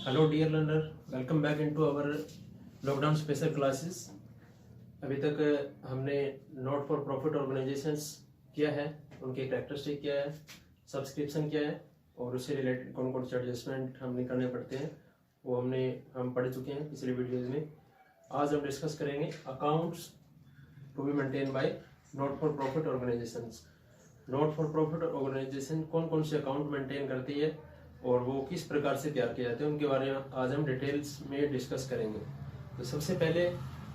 Hello dear learner, welcome back into our lockdown special classes. अभी तक हमने not for profit organisations किया है, उनके कैरेक्टरिस्टिक क्या है, सब्सक्रिप्शन क्या है और उससे रिलेटेड कौन कौन से एडजस्टमेंट हमने करने पड़ते हैं वो हम पढ़ चुके हैं पिछले वीडियोज़ में। आज हम डिस्कस करेंगे accounts to be maintain by not for profit organisations. Not for profit organisation कौन कौन से अकाउंट मेंटेन करती है और वो किस प्रकार से तैयार किए जाते हैं उनके बारे में आज हम डिटेल्स में डिस्कस करेंगे। तो सबसे पहले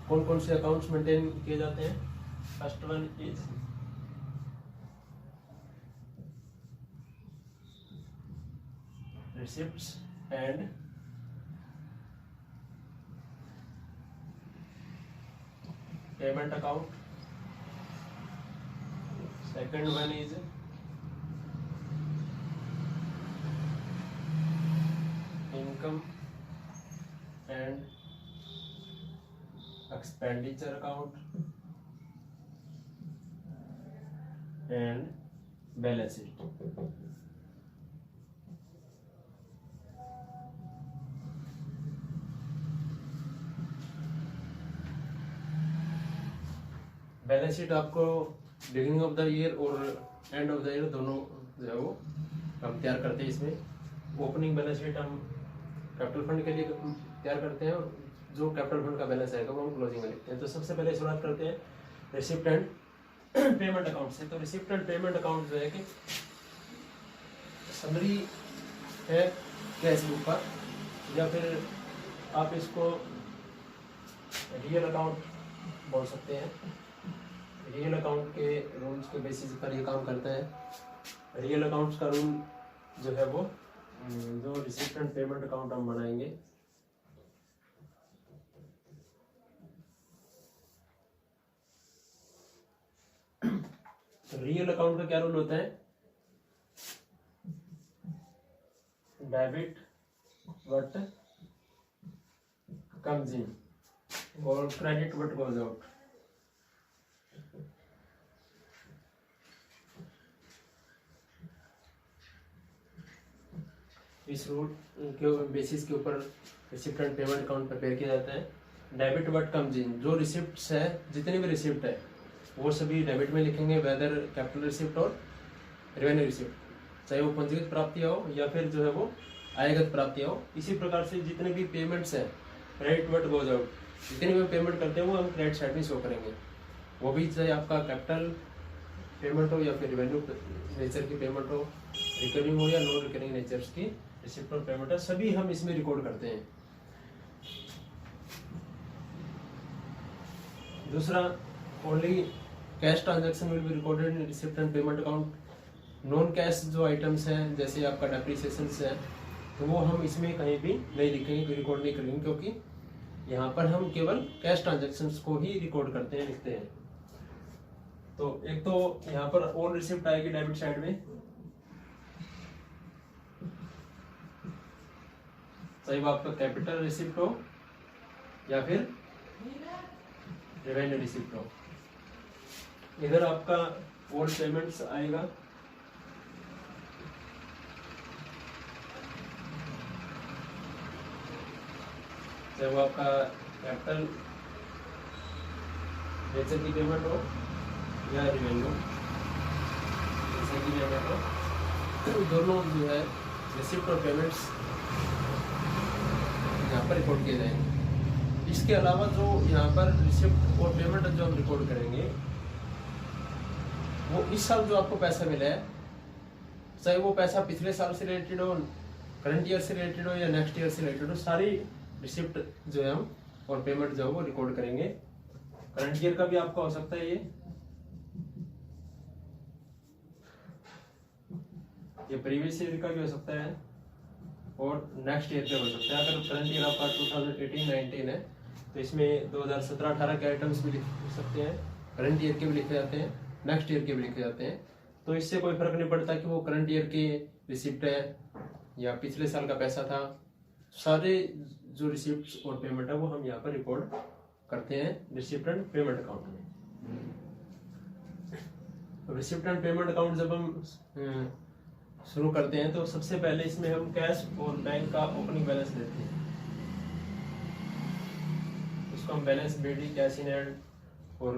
कौन कौन से अकाउंट्स मेंटेन किए जाते हैं। First one is receipts and payment account. Second one is income and expenditure account and balance sheet। Balance sheet आपको बिगिनिंग ऑफ द ईयर और एंड ऑफ द ईयर दोनों जो है वो हम तैयार करते हैं। इसमें ओपनिंग बैलेंस शीट हम कैपिटल फंड के लिए तैयार करते हैं और जो कैपिटल फंड का बैलेंस आएगा वो हम क्लोजिंग में लिखते हैं। तो सबसे पहले शुरुआत करते हैं रिसिप्ट एंड पेमेंट अकाउंट से। तो रिसिप्ट एंड पेमेंट अकाउंट जो है कि समरी है कैश बुक का, या फिर आप इसको रियल अकाउंट बोल सकते हैं। रियल अकाउंट के रूल्स के बेसिस पर ये काम करता है। रियल अकाउंट्स का रूल जो है वो जो रिसिप्ट एंड पेमेंट अकाउंट हम बनाएंगे तो रियल अकाउंट का क्या रूल होता है, डेबिट व्हाट कम्स इन और क्रेडिट व्हाट गोज आउट। इस रूल के बेसिस के ऊपर receipt and payment account prepare किया जाता है। डेबिट व्हाट कम्स इन, जो रिसिप्ट्स है जितनी भी रिसिप्ट है वो सभी डेबिट में लिखेंगे, वेदर कैपिटल रिसिप्ट और रेवेन्यू रिसिप्ट, चाहे वो पंजीकृत प्राप्ति हो या फिर जो है वो आयगत प्राप्ति हो। इसी प्रकार से जितने भी पेमेंट्स हैं क्रेडिट व्हाट गोज आउट, जितनी भी पेमेंट करते हैं वो हम क्रेडिट साइड में शो करेंगे। वो भी चाहे आपका कैपिटल पेमेंट हो या फिर रेवेन्यू नेचर की पेमेंट हो, रिकरिंग हो या नॉन रिकरिंग नेचर्स की रिसिप्ट और पेमेंट, सभी हम इसमें रिकॉर्ड करते हैं। दूसरा, only cash transaction will be recorded in receipt and payment account. Non cash जो आइटम्स हैं जैसे आपका डेप्रिसिएशन है तो वो हम इसमें कहीं भी नहीं लिखेंगे, रिकॉर्ड नहीं करेंगे, क्योंकि यहाँ पर हम केवल कैश ट्रांजैक्शंस को ही रिकॉर्ड करते हैं, लिखते हैं। तो एक तो यहाँ पर ऑन रिसिप्ट आएगी डेबिट साइड में, चाहे वो आपका कैपिटल रिसिप्ट हो या फिर रेवेन्यू रिसिप्ट हो। इधर आपका ऑल पेमेंट्स आएगा, चाहे वो आपका कैपिटल नेचर की पेमेंट हो या रेवेन्यू नेचर की पेमेंट हो, तो दोनों जो है रिसिप्ट और पेमेंट्स यहाँ पर रिकॉर्ड किए जाएंगे। इसके अलावा जो यहाँ पर रिसिप्ट और पेमेंट जो हम रिकॉर्ड करेंगे वो इस साल जो आपको पैसा मिला है, चाहे वो पैसा पिछले साल से रिलेटेड हो, करंट ईयर से रिलेटेड हो या नेक्स्ट ईयर से रिलेटेड हो, सारी रिसिप्ट जो है हम और पेमेंट जो है वो रिकॉर्ड करेंगे। करंट ईयर का भी आपका हो सकता है, ये प्रीवियस ईयर का भी हो सकता है और नेक्स्ट ईयर का हो सकता है। अगर करंट ईयर आपका 2018-19 है तो इसमें 2017-18 के आइटम्स भी लिख सकते हैं, करंट ईयर के भी लिखे जाते हैं, नेक्स्ट ईयर के भी लिखे जाते हैं। तो इससे कोई फर्क नहीं पड़ता कि वो करंट ईयर की रिसिप्ट है या पिछले साल का पैसा था। सारे जो रिसिप्ट्स और पेमेंट है वो हम यहाँ पर रिकॉर्ड करते हैं रिसिप्ट एंड पेमेंट अकाउंट में। रिसिप्ट एंड पेमेंट अकाउंट जब हम शुरू करते हैं। तो सबसे पहले इसमें हम कैश और बैंक का ओपनिंग बैलेंस देते हैं। इसको हम balance BD cash in hand और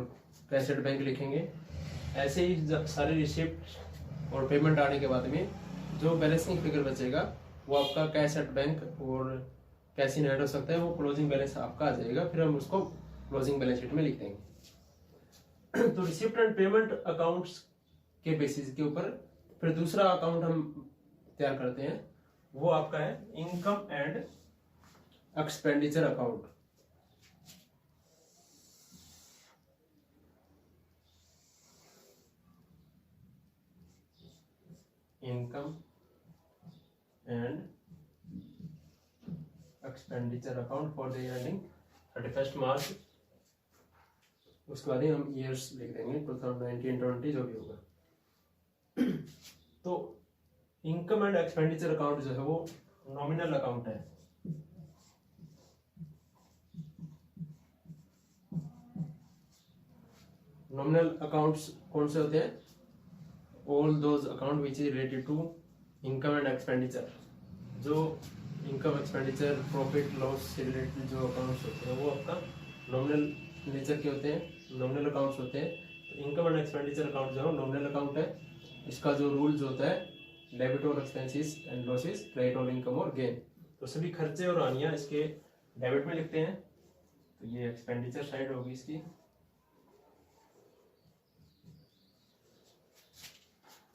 कैश एट बैंक लिखेंगे। ऐसे ही सारी रिसिप्ट और पेमेंट आने के बाद में जो बैलेंसिंग फिगर बचेगा वो आपका कैश एट बैंक और कैश इन हैंड हो सकता है, वो क्लोजिंग बैलेंस आपका आ जाएगा। फिर हम उसको क्लोजिंग बैलेंस शीट में लिख देंगे। तो रिसिप्ट एंड पेमेंट अकाउंट्स के बेसिस के ऊपर फिर दूसरा अकाउंट हम तैयार करते हैं, वो आपका है income and expenditure account. Income and expenditure account for the year ending 31 मार्च। उसके बाद ही हम ईयर्स लिख देंगे 2019-20 जो भी होगा। तो इनकम एंड एक्सपेंडिचर अकाउंट जो है वो नॉमिनल अकाउंट है। नॉमिनल अकाउंट्स कौन से होते हैं? All those account which is related to income and expenditure. जो इनकम एक्सपेंडिचर प्रॉफिट लॉस से रिलेटेड जो अकाउंट्स होते हैं वो आपका नॉमिनल नेचर के होते हैं, नॉमिनल अकाउंट्स होते हैं। तो इनकम एंड एक्सपेंडिचर अकाउंट जो है नॉमिनल अकाउंट है। इसका जो रूल जो होता है डेबिट और एक्सपेंसेस एंड लॉसेस, क्रेडिट और इनकम और गेन। तो सभी खर्चे और हानियां इसके डेबिट में लिखते हैं। तो ये एक्सपेंडिचर साइड होगी इसकी,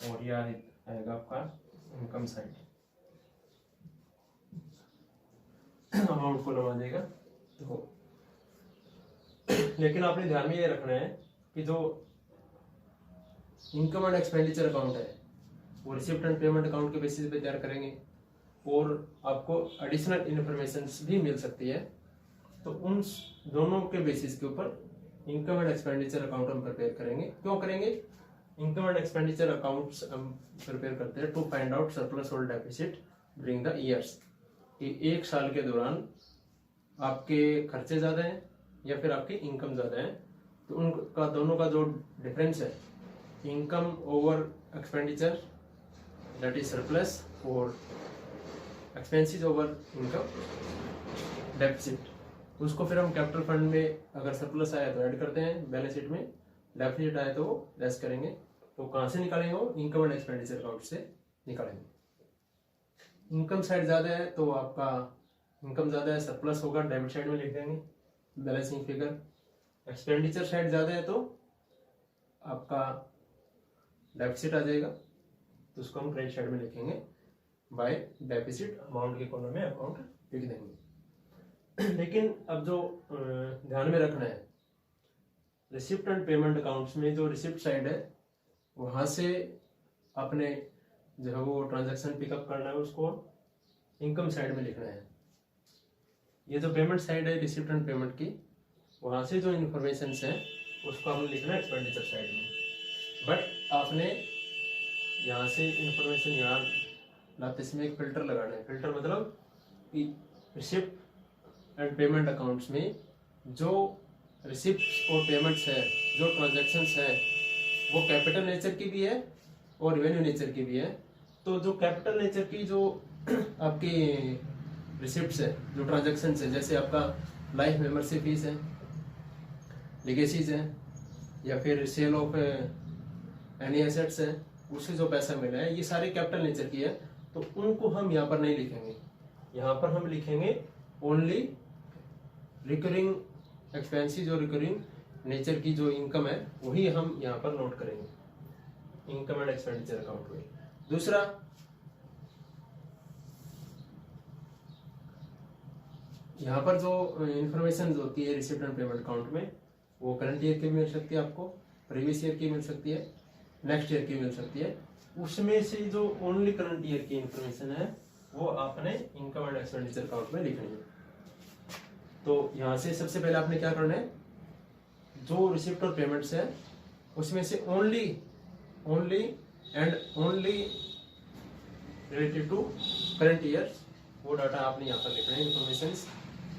और यह आएगा आपका इनकम साइड। अमाउंट को लगा देगा। तो लेकिन आपने ध्यान में ये रखना है कि जो इनकम एंड एक्सपेंडिचर अकाउंट है वो रिसिप्ट एंड पेमेंट अकाउंट के बेसिस पे तैयार करेंगे, और आपको एडिशनल इंफॉर्मेशन भी मिल सकती है। तो उन दोनों के बेसिस के ऊपर इनकम एंड एक्सपेंडिचर अकाउंट हम प्रिपेयर करेंगे। क्यों करेंगे? इनकम एंड एक्सपेंडिचर अकाउंट्स हम प्रिपेयर करते हैं टू फाइंड आउट सरप्लस और डेफिसिट ड्यूरिंग द ईयर्स। कि एक साल के दौरान आपके खर्चे ज्यादा हैं या फिर आपकी इनकम ज्यादा है। तो उनका दोनों का जो डिफरेंस है, income over expenditure that is surplus, और एक्सपेंसेस ओवर इनकम डेफिसिट, उसको फिर हम कैपिटल फंड में अगर सरप्लस आया तो ऐड करते हैं बैलेंस शीट में, डेफिसिट आया तो वो लेस करेंगे। तो कहाँ से निकालेंगे? वो इनकम एंड एक्सपेंडिचर अकाउंट से निकालेंगे। इनकम साइड ज्यादा है तो आपका इनकम ज्यादा है, सरप्लस होगा, डेबिट साइड में लिख देंगे बैलेंसिंग फिगर। एक्सपेंडिचर साइड ज्यादा है तो आपका डेफिसिट आ जाएगा, तो उसको हम क्रेडिट साइड में लिखेंगे बाय डेफिसिट। अमाउंट के कॉलम में अकाउंट लिख देंगे। लेकिन अब जो ध्यान में रखना है, रिसिप्ट एंड पेमेंट अकाउंट्स में जो रिसिप्ट साइड है वहां से अपने जो है वो ट्रांजैक्शन पिकअप करना है, उसको इनकम साइड में लिखना है। ये जो पेमेंट साइड है रिसिप्ट एंड पेमेंट की, वहां से जो इन्फॉर्मेशन है उसको हमने लिखना है एक्सपेंडिचर साइड में। बट आपने यहाँ से इन्फॉर्मेशन यहाँ लाते इसमें एक फिल्टर लगाना है। फिल्टर मतलब कि रिसिप्ट एंड पेमेंट अकाउंट्स में जो रिसिप्ट और पेमेंट्स है, जो ट्रांजैक्शंस है, वो कैपिटल नेचर की भी है और रेवेन्यू नेचर की भी है। तो जो कैपिटल नेचर की जो आपकी रिसिप्ट्स है, जो ट्रांजैक्शंस है, जैसे आपका लाइफ मेंबरशिप फीस है, लिगेसीज है, या फिर सेल ऑफ एनी एसेट्स है, उससे जो पैसा मिला है, ये सारे कैपिटल नेचर की है। तो उनको हम यहाँ पर नहीं लिखेंगे। यहाँ पर हम लिखेंगे ओनली रिकरिंग एक्सपेंसेस और रिकरिंग नेचर की जो इनकम है वही हम यहाँ पर नोट करेंगे इनकम एंड एक्सपेंडिचर अकाउंट में। दूसरा, यहाँ पर जो इंफॉर्मेशन होती है रिसिप्ट एंड पेमेंट अकाउंट में, वो करंट ईयर की मिल सकती है, आपको प्रीवियस ईयर की मिल सकती है, नेक्स्ट ईयर की मिल सकती है। उसमें से जो ओनली करंट ईयर की इंफॉर्मेशन है वो आपने इनकम एंड एक्सपेंडिचर अकाउंट में लिखनी है। तो यहाँ से सबसे पहले आपने क्या करना है, जो रिसिप्ट और पेमेंट्स है उसमें से only and only related to current year, वो डाटा आपने यहाँ पर लिखना है। इन्फॉर्मेशन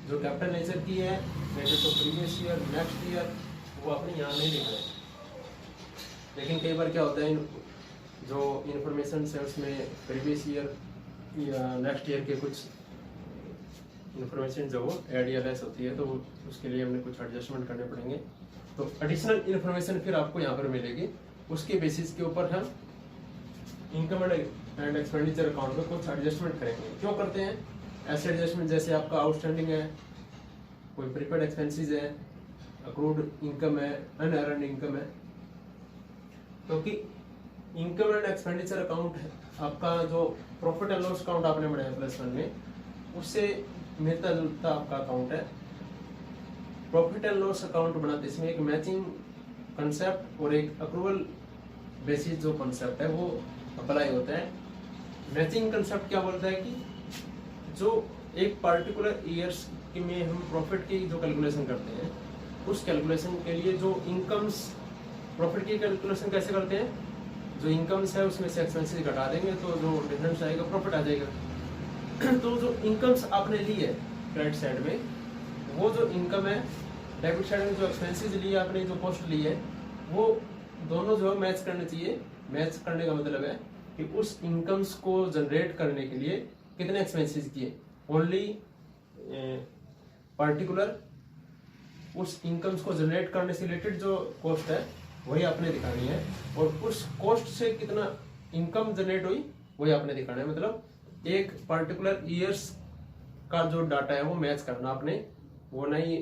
जो कैपिटल नेचर की है related to previous year, next year, वो आपने यहाँ नहीं लिखना है। लेकिन कई बार क्या होता है, जो इंफॉर्मेशन है उसमें प्रीवियस ईयर या नेक्स्ट ईयर के कुछ इंफॉर्मेशन जो वो ऐड या लेस होती है, तो उसके लिए हमने कुछ एडजस्टमेंट करने पड़ेंगे। तो एडिशनल इंफॉर्मेशन फिर आपको यहाँ पर मिलेगी, उसके बेसिस के ऊपर हम इनकम एंड एक्सपेंडिचर अकाउंट में कुछ एडजस्टमेंट करेंगे। क्यों करते हैं ऐसे एडजस्टमेंट? जैसे आपका आउटस्टैंडिंग है, कोई प्रीपेड एक्सपेंसेस है, अक्रूड इनकम है, अनअर्न्ड इनकम है, क्योंकि इनकम एंड एक्सपेंडिचर अकाउंट आपका जो प्रॉफिट एंड लॉस अकाउंट आपने बनाया +1 में, उससे मिलता जुलता आपका अकाउंट है। प्रॉफिट एंड लॉस अकाउंट बनाते इसमें एक मैचिंग कंसेप्ट और एक अक्रूवल बेसिस जो कंसेप्ट है वो अप्लाई होता है। मैचिंग कंसेप्ट क्या बोलता है कि जो एक पार्टिकुलर ईयर्स में हम प्रॉफिट की जो कैलकुलेशन करते हैं, उस कैलकुलेशन के लिए जो इनकम्स, प्रॉफिट की कैलकुलेशन कैसे करते हैं, जो इनकम्स है उसमें से एक्सपेंसेस घटा देंगे तो जो डिफरेंस आएगा प्रॉफिट आ जाएगा। तो जो इनकम्स आपने ली है क्रेडिट साइड में, वो जो इनकम है, डेबिट साइड में जो एक्सपेंसेस लिए आपने, जो कॉस्ट ली है, वो दोनों जो है मैच करने चाहिए। मैच करने का मतलब है कि उस इनकम्स को जनरेट करने के लिए कितने एक्सपेंसेस किए, ओनली पार्टिकुलर उस इनकम्स को जनरेट करने से रिलेटेड जो कॉस्ट है वही आपने दिखानी है, और उस कॉस्ट से कितना इनकम जनरेट हुई वही आपने दिखाना है। मतलब एक पार्टिकुलर ईयर्स का जो डाटा है वो मैच करना आपने, वो नहीं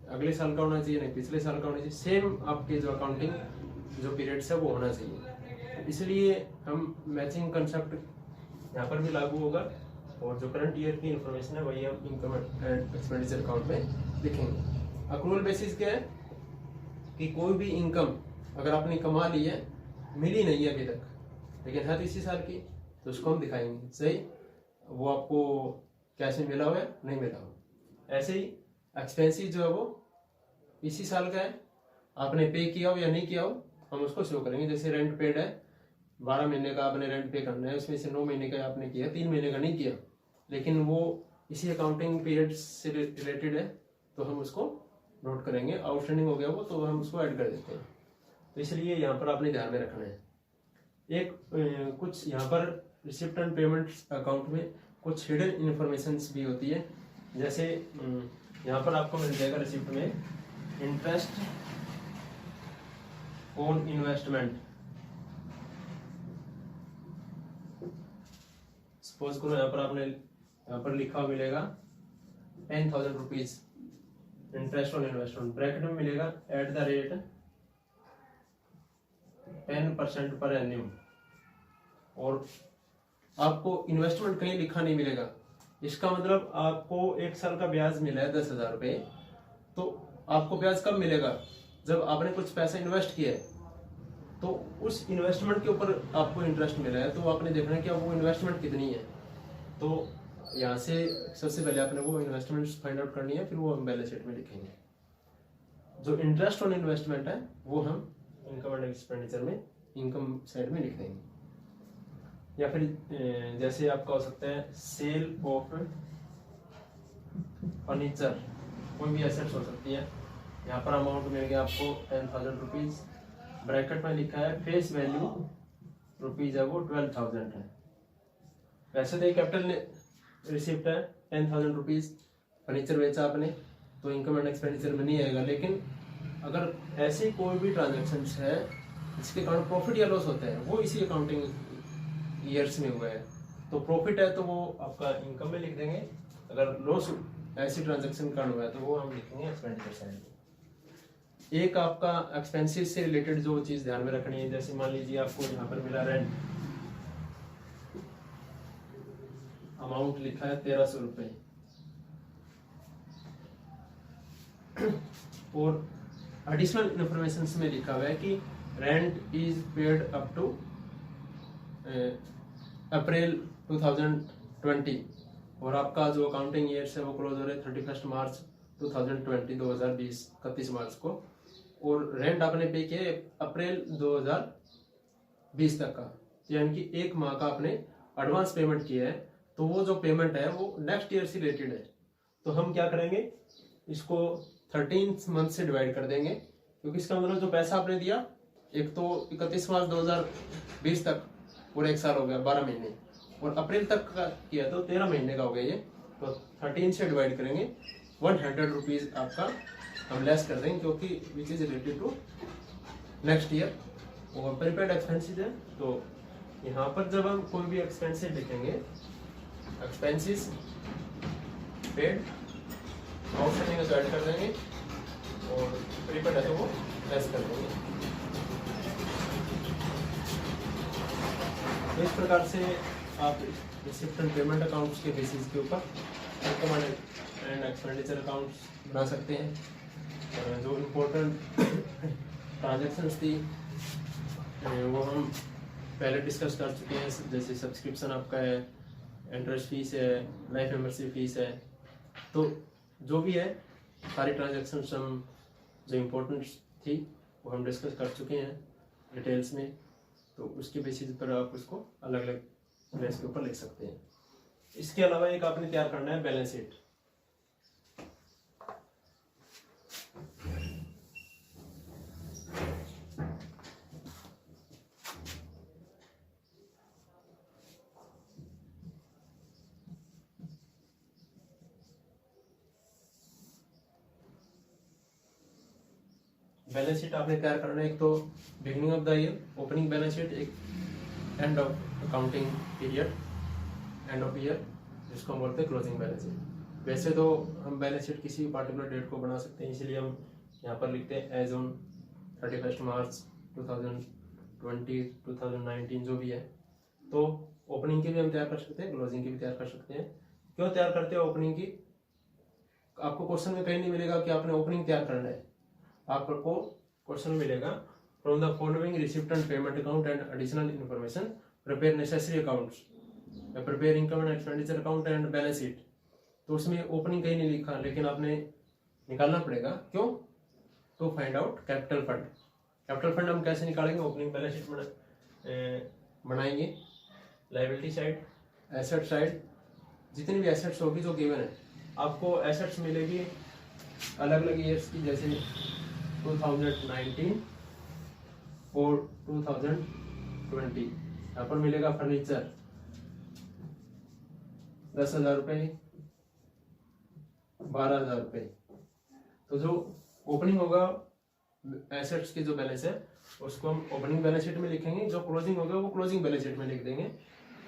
अगले साल का होना चाहिए, नहीं पिछले साल का होना चाहिए, सेम आपके जो अकाउंटिंग जो पीरियड्स है वो होना चाहिए। इसलिए हम मैचिंग कंसेप्ट यहाँ पर भी लागू होगा, और जो करंट ईयर की इंफॉर्मेशन है वही हम इनकम एंड एक्सपेंडिचर अकाउंट में लिखेंगे। अक्रूवल बेसिस क्या है कि कोई भी इनकम अगर आपने कमा ली है, मिली नहीं है अभी तक, लेकिन है तो इसी साल की, तो उसको हम दिखाएंगे सही वो आपको कैश में मिला हुआ है, नहीं मिला हुआ। ऐसे ही एक्सपेंसिस जो है वो इसी साल का है, आपने पे किया हो या नहीं किया हो, हम उसको शो करेंगे। जैसे रेंट पेड है, 12 महीने का आपने रेंट पे करना है, उसमें से 9 महीने का आपने किया, 3 महीने का नहीं किया, लेकिन वो इसी अकाउंटिंग पीरियड से रिलेटेड है, तो हम उसको नोट करेंगे। आउटस्टैंडिंग हो गया वो, तो हम उसको ऐड कर देते हैं। तो इसलिए यहाँ पर आपने ध्यान में रखना है। एक कुछ यहाँ पर रिसिप्ट एंड पेमेंट अकाउंट में कुछ हिडन इन्फॉर्मेशन भी होती है। जैसे यहाँ पर आपको मिल जाएगा रिसिप्ट में इंटरेस्ट ऑन इन्वेस्टमेंट। सपोज करो यहाँ पर आपने यहाँ पर लिखा हुआ मिलेगा 10,000 rupees interest on investment, bracket में मिलेगा एट द रेट 10% पर एन्यूम, और आपको इन्वेस्टमेंट कहीं लिखा नहीं मिलेगा। इसका मतलब आपको 1 साल का ब्याज मिला है 10,000 रुपये, तो आपको ब्याज कब मिलेगा? जब आपने कुछ पैसा इन्वेस्ट किया है, तो उस इन्वेस्टमेंट के ऊपर आपको इंटरेस्ट मिला है, तो आपने देखना है कि वो इन्वेस्टमेंट कितनी है। तो यहाँ से सबसे पहले आपने वो इन्वेस्टमेंट फाइंड आउट करनी है, फिर वो हम बैलेंस शीट में लिखेंगे। जो इंटरेस्ट ऑन इन्वेस्टमेंट है वो हम इनकम एंड एक्सपेंडिचर में इनकम साइड में लिख देंगे। या फिर जैसे आपका हो सकता है सेल ऑफ फर्नीचर, कोई भी एसेट्स हो सकती है। यहाँ पर अमाउंट मिल गया आपको 10,000 रुपीज, ब्रैकेट में लिखा है फेस वैल्यू रुपीज है वो 12,000 है। वैसे तो कैपिटल रिसिप्ट है 10,000 रुपीज, फर्नीचर बेचा आपने तो इनकम एंड एक्सपेंडिचर में नहीं आएगा। लेकिन अगर ऐसी कोई भी ट्रांजेक्शन है जिसके कारण प्रॉफिट या लॉस होता है, वो इसी अकाउंटिंग ईयर्स में हुआ है, तो प्रॉफिट है तो वो आपका इनकम में लिख देंगे, अगर लॉस ऐसी ट्रांजैक्शन कारण हुआ है तो वो हम लिखेंगे एक्सपेंडिचर साइड में। एक आपका एक्सपेंसेस से रिलेटेड जो चीज ध्यान में रखनी है, जैसे मान लीजिए आपको यहाँ पर मिला रेंट, अमाउंट लिखा है 1300 रुपये, और एडिशनल इंफॉर्मेशन में लिखा हुआ है कि rent is paid up to April 2020, और आपका जो अकाउंटिंग ईयर्स है वो क्लोज हो रहे 31 मार्च 2020 2020 31 मार्च को, और रेंट आपने पे किया अप्रैल 2020 तक का, यानी कि 1 माह का आपने एडवांस पेमेंट किया है। तो वो जो पेमेंट है वो नेक्स्ट ईयर से रिलेटेड है, तो हम क्या करेंगे, इसको 13 मंथ से डिवाइड कर देंगे, क्योंकि इसका मतलब जो पैसा आपने दिया, एक तो 31 मार्च 2020 तक पूरा 1 साल हो गया, 12 महीने, और अप्रैल तक का किया तो 13 महीने का हो गया ये। तो 13 से डिवाइड करेंगे, 100 रुपीज़ आपका हम लेस कर देंगे, क्योंकि which is related to next year. और प्रीपेड एक्सपेंसेस है, तो यहाँ पर जब हम कोई भी एक्सपेंसेस लिखेंगे, एक्सपेंसेस पेड आउटस्टैंडिंग को ऐड कर देंगे, और प्रीपेड है तो वो लेस कर देंगे। तो इस प्रकार से आप रिसिप्ट एंड पेमेंट अकाउंट्स के बेसिस के ऊपर इनकम एंड एक्सपेंडिचर अकाउंट्स बना सकते हैं। जो इम्पोर्टेंट ट्रांजैक्शंस थी वो हम पहले डिस्कस कर चुके हैं, जैसे सब्सक्रिप्शन आपका है, इंटरेस्ट फीस है, लाइफ मेंबरशिप फीस है। तो जो भी है सारी ट्रांजैक्शंस हम जो इम्पोर्टेंट थी वो हम डिस्कस कर चुके हैं डिटेल्स में। तो उसके बेसिस पर आप उसको अलग अलग प्लेस के ऊपर लिख सकते हैं। इसके अलावा एक आपने तैयार करना है बैलेंस शीट। बैलेंस शीट आपने तैयार करना है, एक तो beginning of the year opening balance sheet, एक end of accounting period, end of year जिसको हम बोलते हैं क्लोजिंग बैलेंस शीट। वैसे तो हम बैलेंस शीट किसी भी पार्टिकुलर डेट को बना सकते हैं, इसलिए हम यहाँ पर लिखते हैं एज ऑन 31 मार्च 2020 2019 जो भी है। तो ओपनिंग की भी हम तैयार कर सकते हैं, क्लोजिंग की भी तैयार कर सकते हैं। क्यों तैयार करते हैं ओपनिंग की? आपको क्वेश्चन में कहीं नहीं मिलेगा कि आपने ओपनिंग तैयार करना है, आपको क्वेश्चन मिलेगा from the following receipt and payment account and additional information prepare necessary accounts, prepare income and expenditure account and balance sheet. तो उसमें ओपनिंग कहीं नहीं लिखा, लेकिन आपने निकालना पड़ेगा। क्यों? To find out capital fund. Capital fund हम कैसे निकालेंगे? ओपनिंग बैलेंस शीट बनाएंगे, लायबिलिटी साइड, एसेट साइड, जितनी भी एसेट्स होगी जो गिवन है, आपको एसेट्स मिलेगी अलग अलग ईयर्स की, जैसे 2019 और 2020। यहाँ पर मिलेगा फर्नीचर 10,000 रुपये, 12,000 रुपये। तो जो ओपनिंग होगा एसेट्स की जो बैलेंस है उसको हम ओपनिंग बैलेंस शीट में लिखेंगे, जो क्लोजिंग होगा वो क्लोजिंग बैलेंस शीट में लिख देंगे।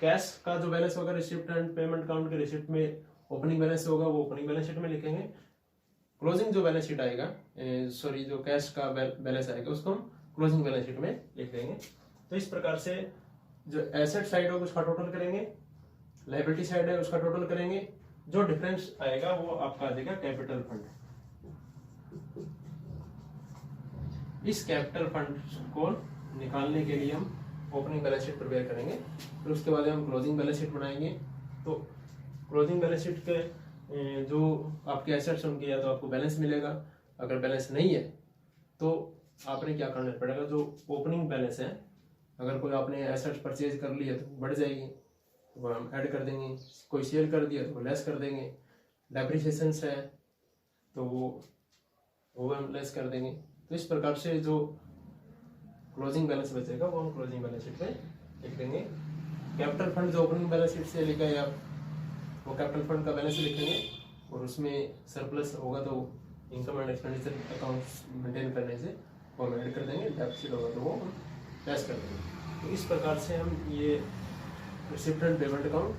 कैश का जो बैलेंस होगा रिसिप्ट एंड पेमेंट अकाउंट के रिसिप्ट में ओपनिंग बैलेंस होगा वो ओपनिंग बैलेंस शीट में लिखेंगे। क्लोजिंग जो बैलेंस शीट आएगा, सॉरी जो कैश का बैलेंस आएगा उसको हम क्लोजिंग बैलेंस शीट में लिख देंगे। तो इस प्रकार से जो एसेट साइड होगा उसका टोटल करेंगे, लायबिलिटी साइड है उसका टोटल करेंगे, जो डिफरेंस आएगा वो आपका आ जाएगा कैपिटल फंड। इस कैपिटल फंड को निकालने के लिए हम ओपनिंग बैलेंस शीट प्रिपेयर करेंगे, फिर उसके बाद हम क्लोजिंग बैलेंस शीट बनाएंगे। तो क्लोजिंग बैलेंस शीट के जो आपके एसेट्स होंगे या तो आपको बैलेंस मिलेगा, अगर बैलेंस नहीं है तो आपने क्या करना पड़ेगा, जो ओपनिंग बैलेंस है, अगर कोई आपने एसेट्स परचेज कर लिया तो बढ़ जाएगी तो वो हम ऐड कर देंगे, कोई सेल कर दिया तो वो लेस कर देंगे, डेप्रिसिएशंस है तो वो हम लेस कर देंगे। तो इस प्रकार से जो क्लोजिंग बैलेंस बचेगा वो हम क्लोजिंग बैलेंस शीट में लिख देंगे। कैपिटल फंड जो ओपनिंग बैलेंस शीट से लिखा है आप वो कैपिटल फंड का बैलेंस लिखेंगे, और उसमें सरप्लस होगा तो income and expenditure accounts maintain करने से वो हम ऐड कर देंगे, डेफिसिट होगा तो वो हम लेस कर देंगे। तो इस प्रकार से हम ये receipt and payment account,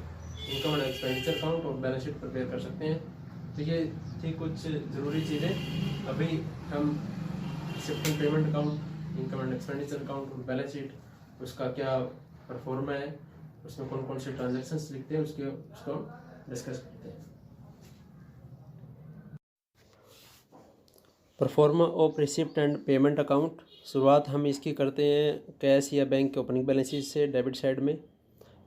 income and expenditure account और बैलेंस शीट प्रिपेयर कर सकते हैं। तो ये थी कुछ ज़रूरी चीज़ें। अभी हम receipt and payment account, income and expenditure account और बैलेंस शीट, उसका क्या परफॉर्मा है, उसमें कौन कौन से ट्रांजैक्शंस लिखते हैं उसको डिस्कस करते हैं। Pro forma of receipt and payment account, शुरुआत हम इसकी करते हैं कैश या बैंक के ओपनिंग बैलेंस शीट से। डेबिट साइड में,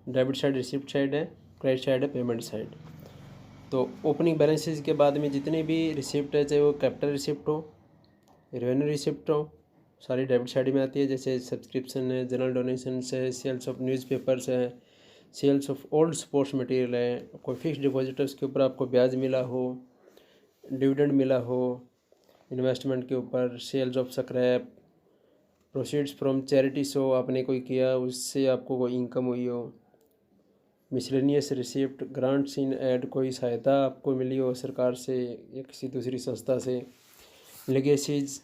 डेबिट साइड रिसिप्ट साइड है, क्रेडिट साइड है पेमेंट साइड। तो ओपनिंग बैलेंस शीट के बाद में जितनी भी रिसिप्ट है, चाहे वो कैपिटल रिसिप्ट हो, रेवेन्यू रिसिप्ट हो, सारी डेबिट साइड में आती है। जैसे सब्सक्रिप्शन है, जनरल डोनेशन है, सेल्स ऑफ न्यूज़पेपर्स है, sales of old sports material है, कोई फिक्स डिपॉजिट है उसके ऊपर आपको ब्याज मिला हो, डिविडेंड मिला हो, इन्वेस्टमेंट के ऊपर, sales of scrap, proceeds from charity show आपने कोई किया, उससे आपको कोई इनकम हुई हो। Miscellaneous receipt, grants in aid, कोई सहायता आपको मिली हो सरकार से या किसी दूसरी संस्था से। Legacies,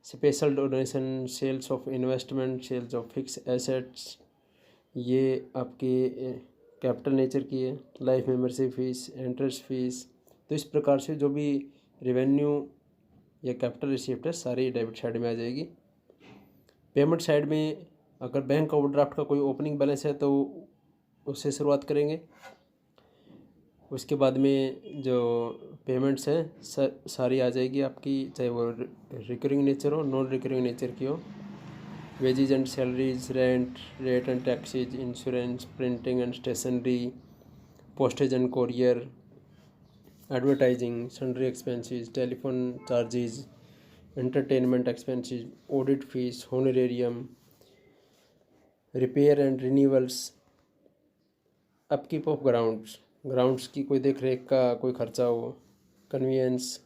special donation, sales of investment, sales of fix assets, ये आपके कैपिटल नेचर की है। Life membership fees, interest fees. तो इस प्रकार से जो भी रेवेन्यू या कैपिटल रिसिप्ट है सारी डेबिट साइड में आ जाएगी। पेमेंट साइड में अगर बैंक ओवरड्राफ्ट का कोई ओपनिंग बैलेंस है तो उससे शुरुआत करेंगे। उसके बाद में जो पेमेंट्स हैं सारी आ जाएगी आपकी, चाहे वो रिकरिंग नेचर हो, नॉन रिकरिंग नेचर की हो। Wages and salaries, rent, rate and taxes, insurance, printing and stationery, postage and courier, advertising, sundry expenses, telephone charges, entertainment expenses, audit fees, honorarium, repair and renewals, upkeep of grounds की कोई देख रेख का कोई खर्चा हो, कन्वीनियंस,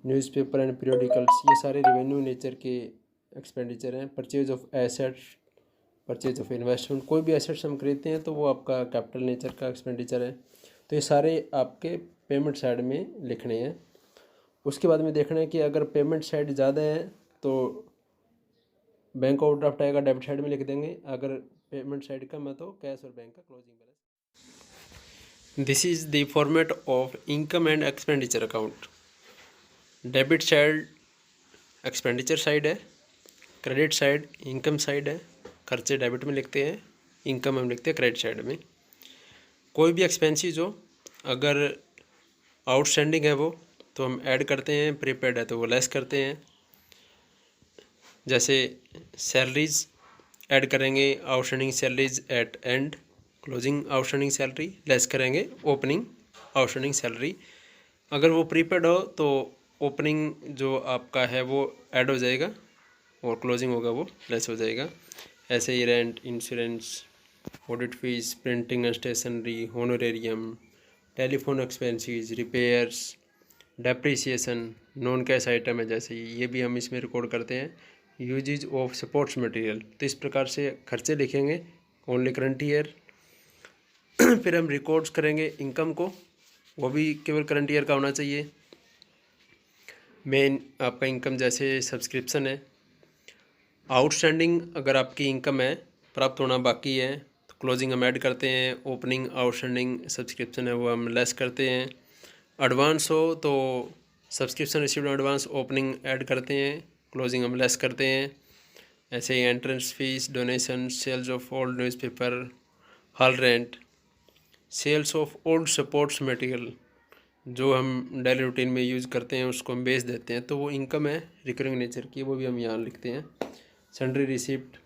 न्यूज़पेपर एंड पीरियोडिकल्स, ये सारे रेवेन्यू नेचर के एक्सपेंडिचर हैं। Purchase of assets, purchase of investment, कोई भी एसेट्स हम खरीदते हैं तो वो आपका कैपिटल नेचर का एक्सपेंडिचर है। तो ये सारे आपके पेमेंट साइड में लिखने हैं। उसके बाद में देखना है कि अगर पेमेंट साइड ज़्यादा है तो बैंक ओवरड्राफ्ट आएगा, डेबिट साइड में लिख देंगे। अगर पेमेंट साइड कम है तो कैश और बैंक का closing balance. This is the format of income and expenditure account. Debit side expenditure side है, क्रेडिट साइड इनकम साइड है। खर्चे डेबिट में लिखते हैं, इनकम हम लिखते हैं क्रेडिट साइड में। कोई भी एक्सपेंसेस हो, अगर आउटस्टैंडिंग है वो तो हम ऐड करते हैं, प्रीपेड है तो वो लेस करते हैं। जैसे सैलरीज ऐड करेंगे, outstanding salaries at end, closing outstanding salary less करेंगे ओपनिंग आउटस्टैंडिंग सैलरी। अगर वो प्रीपेड हो तो ओपनिंग जो आपका है वो ऐड हो जाएगा और क्लोजिंग होगा वो लेस हो जाएगा। ऐसे ही rent, insurance, audit fees, printing and stationery, honorarium, telephone expenses, repairs, depreciation, non cash item है जैसे ये भी हम इसमें रिकॉर्ड करते हैं। यूजेज ऑफ सपोर्ट्स मटेरियल, तो इस प्रकार से खर्चे लिखेंगे ओनली करंट ईयर। फिर हम रिकॉर्ड्स करेंगे इनकम को, वो भी केवल करंट ईयर का होना चाहिए। मेन आपका इनकम जैसे सब्सक्रिप्शन है। आउटस्टैंडिंग अगर आपकी इनकम है, प्राप्त होना बाकी है तो क्लोजिंग हम ऐड करते हैं। ओपनिंग आउटस्टैंडिंग सब्सक्रिप्शन है वो हम लेस करते हैं। एडवांस हो तो subscription received advance opening add करते हैं, क्लोजिंग हम लेस करते हैं। ऐसे ही entrance fees, donation, sales of old newspaper, hall rent, sales of old sports material जो हम डेली रूटीन में यूज़ करते हैं उसको हम बेच देते हैं तो वो इनकम है रिकरिंग नेचर की, वो भी हम यहाँ लिखते हैं। सन्ड्री रिसिप्ट,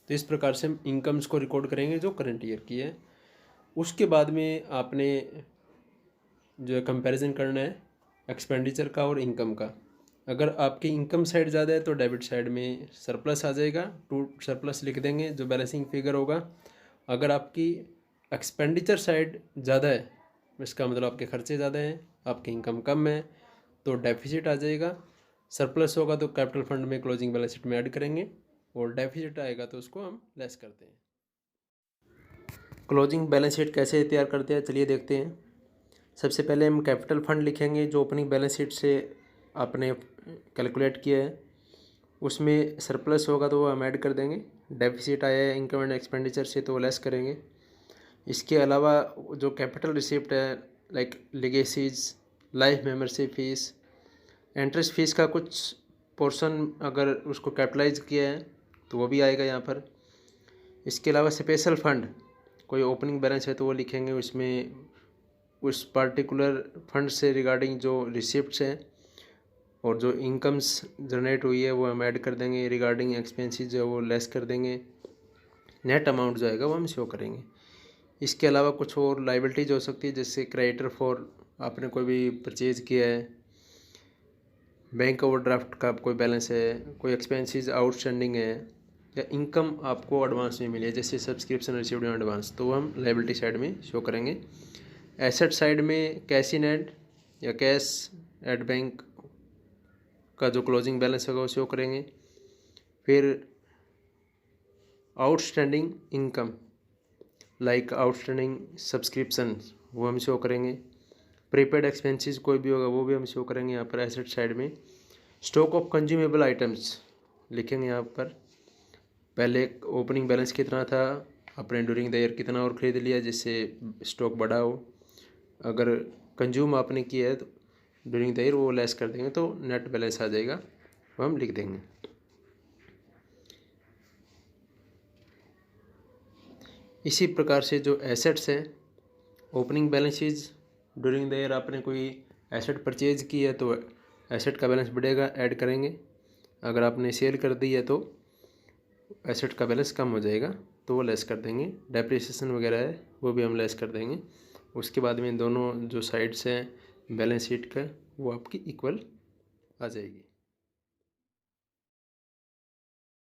तो इस प्रकार से हम इनकम्स को रिकॉर्ड करेंगे जो करंट ईयर की है। उसके बाद में आपने जो है कंपैरिजन करना है एक्सपेंडिचर का और इनकम का। अगर आपकी इनकम साइड ज़्यादा है तो डेबिट साइड में सरप्लस आ जाएगा, टू सरप्लस लिख देंगे जो बैलेंसिंग फिगर होगा। अगर आपकी एक्सपेंडिचर साइड ज़्यादा है, इसका मतलब आपके खर्चे ज़्यादा हैं, आपकी इनकम कम है, तो डेफिसिट आ जाएगा। सरप्लस होगा तो कैपिटल फंड में क्लोजिंग बैलेंस शीट में ऐड करेंगे और डेफिसिट आएगा तो उसको हम लेस करते हैं। क्लोजिंग बैलेंस शीट कैसे तैयार करते हैं चलिए देखते हैं। सबसे पहले हम कैपिटल फंड लिखेंगे जो ओपनिंग बैलेंस शीट से आपने कैलकुलेट किया है। उसमें सरप्लस होगा तो वो हम ऐड कर देंगे। डेफिसिट आया है इनकम एंड एक्सपेंडिचर से तो वो लेस करेंगे। इसके अलावा जो कैपिटल रिसिप्ट है like legacies, life membership fees, interest fees का कुछ पोर्शन अगर उसको कैपिटलाइज किया है तो वो भी आएगा यहाँ पर। इसके अलावा स्पेशल फंड, कोई ओपनिंग बैलेंस है तो वो लिखेंगे, उसमें उस पार्टिकुलर फंड से रिगार्डिंग जो रिसिप्ट्स हैं और जो इनकम्स जनरेट हुई है वो हम ऐड कर देंगे। रिगार्डिंग एक्सपेंसेस जो है वो लेस कर देंगे। नेट अमाउंट जो आएगा वो हम शो करेंगे। इसके अलावा कुछ और लाइबिलिटीज हो सकती है जैसे क्रेडिटर फॉर, आपने कोई भी परचेज किया है, बैंक ओवरड्राफ्ट का कोई बैलेंस है, कोई एक्सपेंसेस आउटस्टैंडिंग है, या इनकम आपको एडवांस में मिली है जैसे सब्सक्रिप्शन रिसीव्ड इन एडवांस, तो हम लाइबिलिटी साइड में शो करेंगे। एसेट साइड में कैश इन एड या कैश एट बैंक का जो क्लोजिंग बैलेंस होगा वो शो करेंगे। फिर outstanding income like outstanding subscription वो हम शो करेंगे। प्रीपेड एक्सपेंसेस कोई भी होगा वो भी हम शो करेंगे यहाँ पर एसेट साइड में। स्टॉक ऑफ कंज्यूमेबल आइटम्स लिखेंगे यहाँ पर। पहले ओपनिंग बैलेंस कितना था, आपने ड्यूरिंग द ईयर कितना और ख़रीद लिया जिससे स्टॉक बढ़ा हो। अगर कंज्यूम आपने किया है तो ड्यूरिंग द ईयर वो लेस कर देंगे तो नेट बैलेंस आ जाएगा, वो हम लिख देंगे। इसी प्रकार से जो एसेट्स हैं, opening balances during the year आपने कोई एसेट परचेज की है तो एसेट का बैलेंस बढ़ेगा, ऐड करेंगे। अगर आपने सेल कर दी है तो एसेट का बैलेंस कम हो जाएगा तो वो लेस कर देंगे। डेप्रिसिएशन वगैरह है वो भी हम लेस कर देंगे। उसके बाद में दोनों जो साइड्स हैं बैलेंस शीट का वो आपकी इक्वल आ जाएगी।